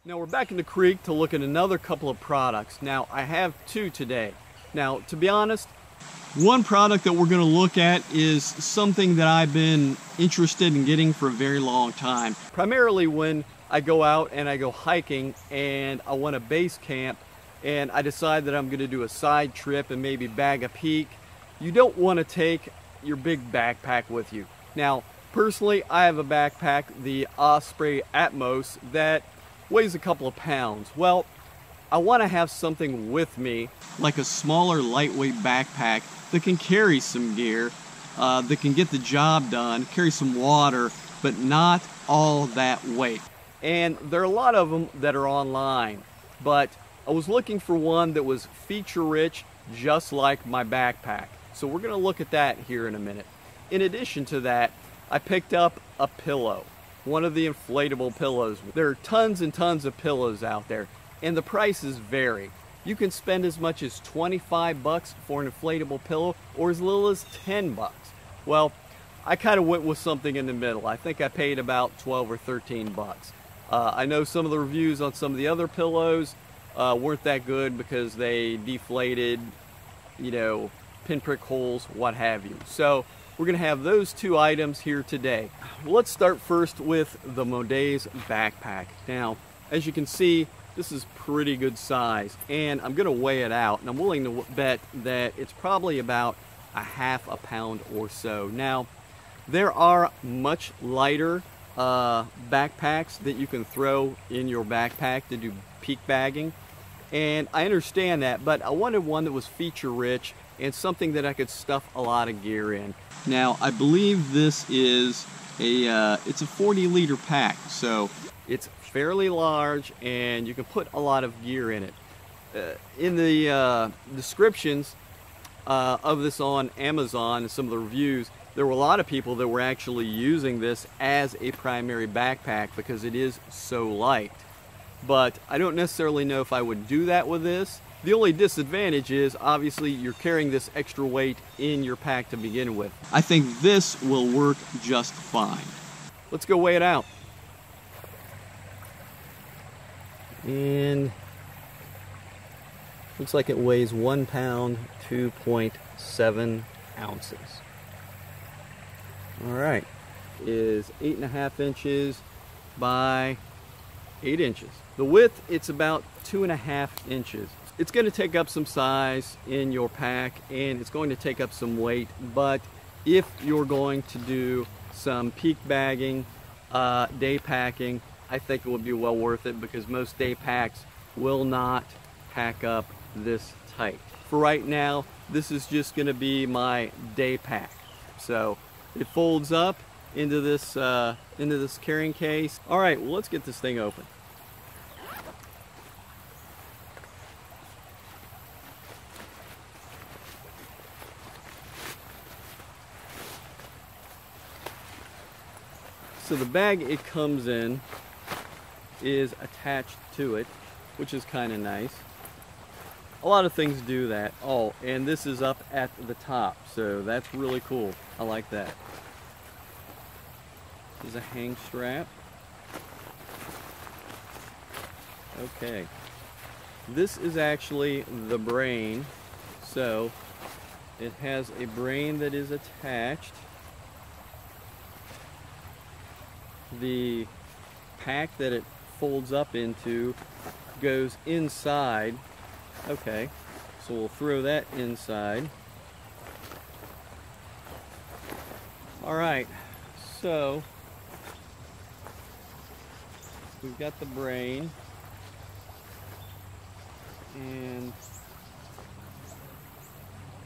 Now we're back in the creek to look at another couple of products. Now I have two today. Now to be honest, one product that we're going to look at is something that I've been interested in getting for a very long time. Primarily when I go out and I go hiking and I want a base camp and I decide that I'm going to do a side trip and maybe bag a peak. You don't want to take your big backpack with you. Now personally, I have a backpack, the Osprey Atmos, that weighs a couple of pounds. Well, I want to have something with me, like a smaller, lightweight backpack that can carry some gear, that can get the job done, carry some water, but not all that weight. And there are a lot of them that are online, but I was looking for one that was feature-rich, just like my backpack. So we're going to look at that here in a minute. In addition to that, I picked up a pillow. One of the inflatable pillows. There are tons and tons of pillows out there, and the prices vary. You can spend as much as 25 bucks for an inflatable pillow, or as little as 10 bucks. Well, I kind of went with something in the middle. I think I paid about 12 or 13 bucks. I know some of the reviews on some of the other pillows weren't that good because they deflated, you know, pinprick holes, what have you. So we're going to have those two items here today. Let's start first with the Modase backpack. Now, as you can see, this is pretty good size, and I'm going to weigh it out, and I'm willing to bet that it's probably about a half a pound or so. Now, there are much lighter backpacks that you can throw in your backpack to do peak bagging, and I understand that, but I wanted one that was feature rich and something that I could stuff a lot of gear in. Now, I believe this is it's a 40-liter pack, so it's fairly large and you can put a lot of gear in it. In the descriptions of this on Amazon and some of the reviews, there were a lot of people that were actually using this as a primary backpack because it is so light. But I don't necessarily know if I would do that with this. The only disadvantage is, obviously, you're carrying this extra weight in your pack to begin with. I think this will work just fine. Let's go weigh it out. And looks like it weighs 1 pound, 2.7 ounces. All right, is 8.5 inches by 8 inches. The width, it's about 2.5 inches. It's going to take up some size in your pack and it's going to take up some weight, but if you're going to do some peak bagging, day packing, I think it would be well worth it because most day packs will not pack up this tight. For right now, this is just going to be my day pack. So it folds up into this carrying case. All right, well, let's get this thing open. So the bag it comes in is attached to it, which is kind of nice. A lot of things do that. Oh, and this is up at the top, so that's really cool. I like that. There's a hang strap. Okay. This is actually the brain. So it has a brain that is attached. The pack that it folds up into goes inside. Okay, so we'll throw that inside. All right, so we've got the brain, and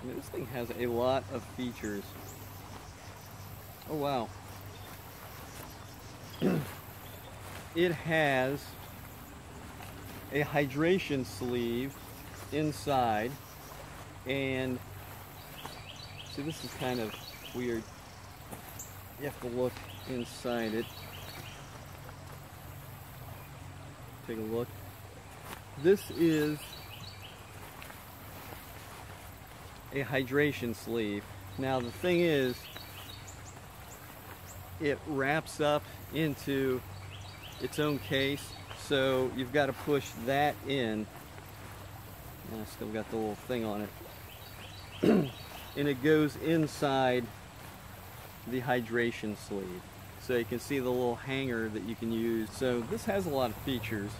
this thing has a lot of features. Oh wow. It has a hydration sleeve inside, and see, this is kind of weird. You have to look inside it. Take a look. This is a hydration sleeve. Now the thing is, it wraps up into its own case. So you've got to push that in. I still got the little thing on it. And it goes inside the hydration sleeve. So you can see the little hanger that you can use. So this has a lot of features.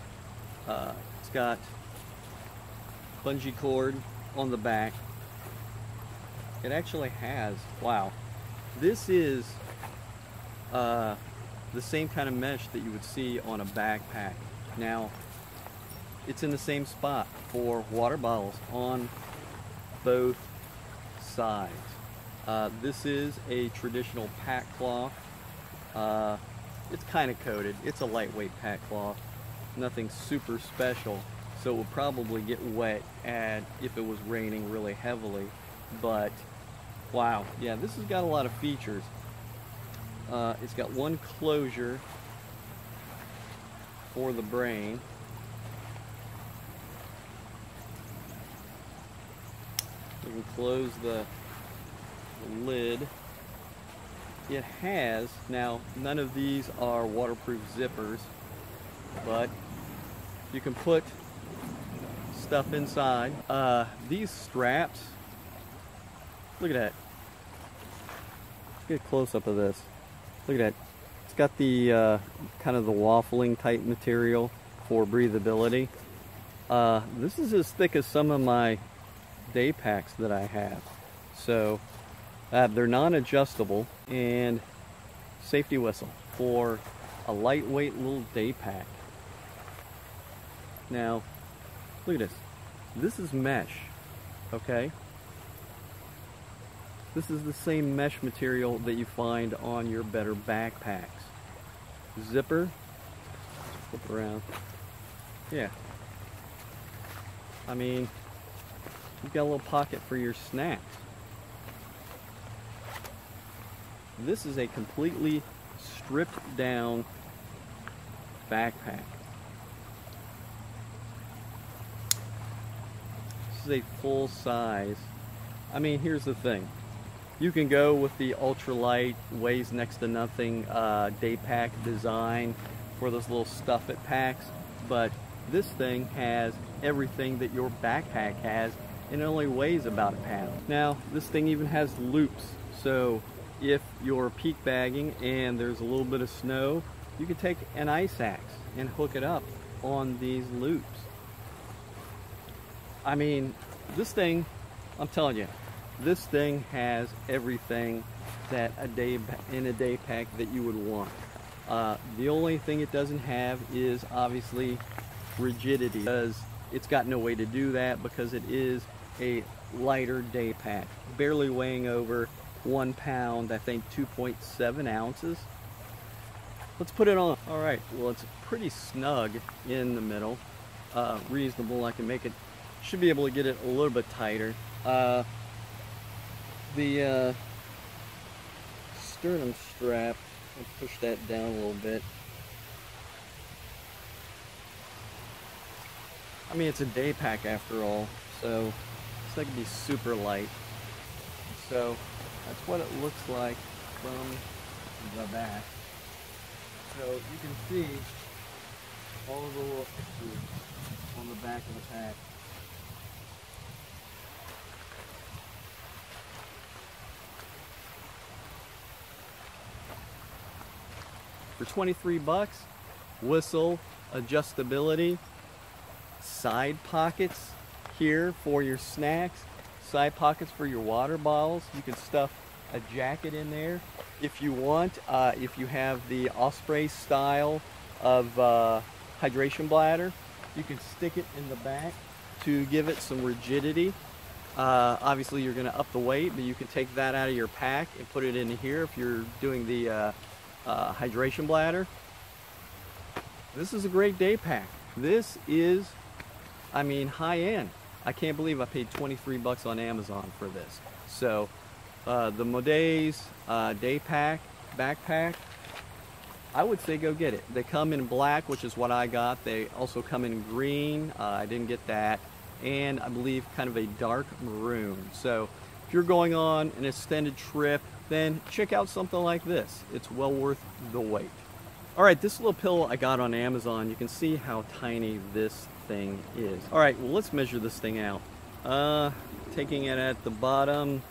It's got bungee cord on the back. It actually has, wow, this is the same kind of mesh that you would see on a backpack. Now, it's in the same spot for water bottles on both sides. This is a traditional pack cloth. It's kind of coated. It's a lightweight pack cloth. Nothing super special. So it would probably get wet if it was raining really heavily. But wow, yeah, this has got a lot of features. It's got one closure for the brain. You can close the lid. It has, now none of these are waterproof zippers, but you can put stuff inside. These straps, look at that. Let's get a close-up of this. Look at that. It's got the kind of the waffling type material for breathability. This is as thick as some of my day packs that I have. So they're non-adjustable, and safety whistle for a lightweight little day pack. Now, look at this. This is mesh, okay? This is the same mesh material that you find on your better backpacks. Zipper, flip around. Yeah. I mean, you've got a little pocket for your snacks. This is a completely stripped down backpack. This is a full size. I mean, here's the thing. You can go with the ultralight, weighs next to nothing day pack design for those little stuff it packs, but this thing has everything that your backpack has, and it only weighs about a pound. Now, this thing even has loops, so if you're peak bagging and there's a little bit of snow, you can take an ice axe and hook it up on these loops. I mean, this thing, I'm telling you, this thing has everything that in a day pack that you would want. The only thing it doesn't have is obviously rigidity, because it's got no way to do that because it is a lighter day pack, barely weighing over 1 pound, I think 2.7 ounces. Let's put it on. All right, well, it's pretty snug in the middle, reasonable. I can make it, should be able to get it a little bit tighter. The sternum strap, I'll push that down a little bit. I mean, it's a day pack after all, so it's not gonna be super light. So that's what it looks like from the back. So you can see all of the little pictures on the back of the pack. For 23 bucks, whistle, adjustability, side pockets here for your snacks, side pockets for your water bottles. You can stuff a jacket in there if you want. If you have the Osprey style of hydration bladder, you can stick it in the back to give it some rigidity. Obviously you're going to up the weight, but you can take that out of your pack and put it in here if you're doing the hydration bladder. This is a great day pack. This is, I mean, high end. I can't believe I paid 23 bucks on Amazon for this. So the Modase day pack backpack, I would say go get it. They come in black, which is what I got. They also come in green. I didn't get that. And I believe kind of a dark maroon. So if you're going on an extended trip, then check out something like this. It's well worth the wait. All right, this little pillow I got on Amazon, you can see how tiny this thing is. All right, well, let's measure this thing out. Taking it at the bottom,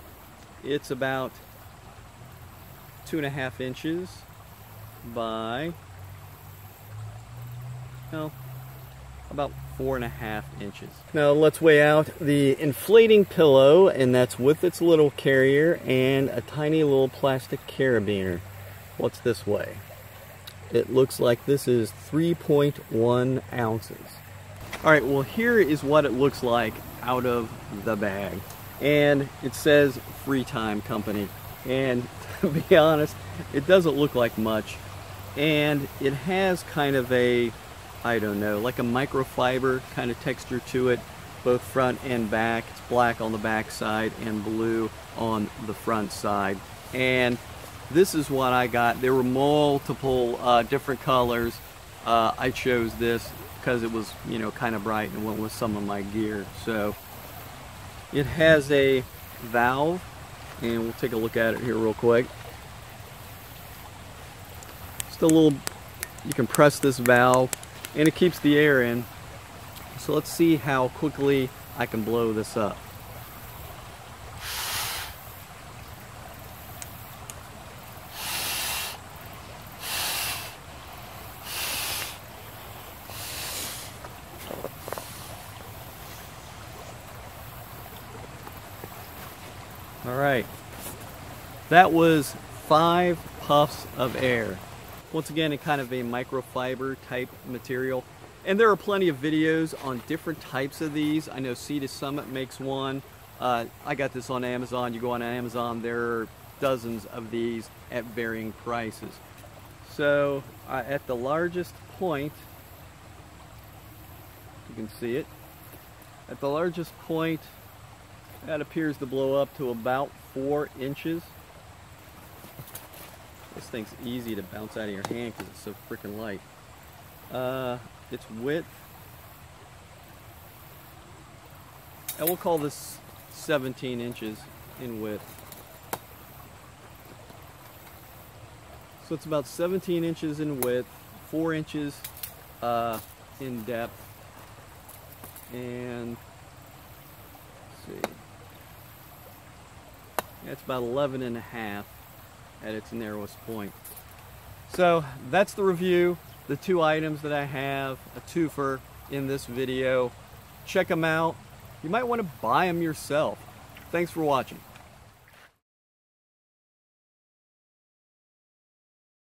it's about 2.5 inches by, no, about 4.5 inches. Now let's weigh out the inflating pillow, and that's with its little carrier and a tiny little plastic carabiner. What's this weigh? It looks like this is 3.1 ounces. All right, well, here is what it looks like out of the bag. And it says Free Time Company. And to be honest, it doesn't look like much. And it has kind of a, I don't know, like a microfiber kind of texture to it, both front and back. It's black on the back side and blue on the front side. And this is what I got. There were multiple different colors. I chose this because it was, you know, kind of bright and went with some of my gear. So it has a valve, and we'll take a look at it here real quick. Just a little, you can press this valve and it keeps the air in. So let's see how quickly I can blow this up. All right, that was 5 puffs of air. Once again, in kind of a microfiber type material. And there are plenty of videos on different types of these. I know Sea to Summit makes one. I got this on Amazon. You go on Amazon, there are dozens of these at varying prices. So at the largest point, you can see it. At the largest point, that appears to blow up to about 4 inches. This thing's easy to bounce out of your hand because it's so freaking light. Its width, and we'll call this 17 inches in width. So it's about 17 inches in width, 4 inches in depth, and let's see. That's about 11.5 at its narrowest point. So that's the review, the 2 items that I have, a twofer in this video. Check them out. You might want to buy them yourself. Thanks for watching.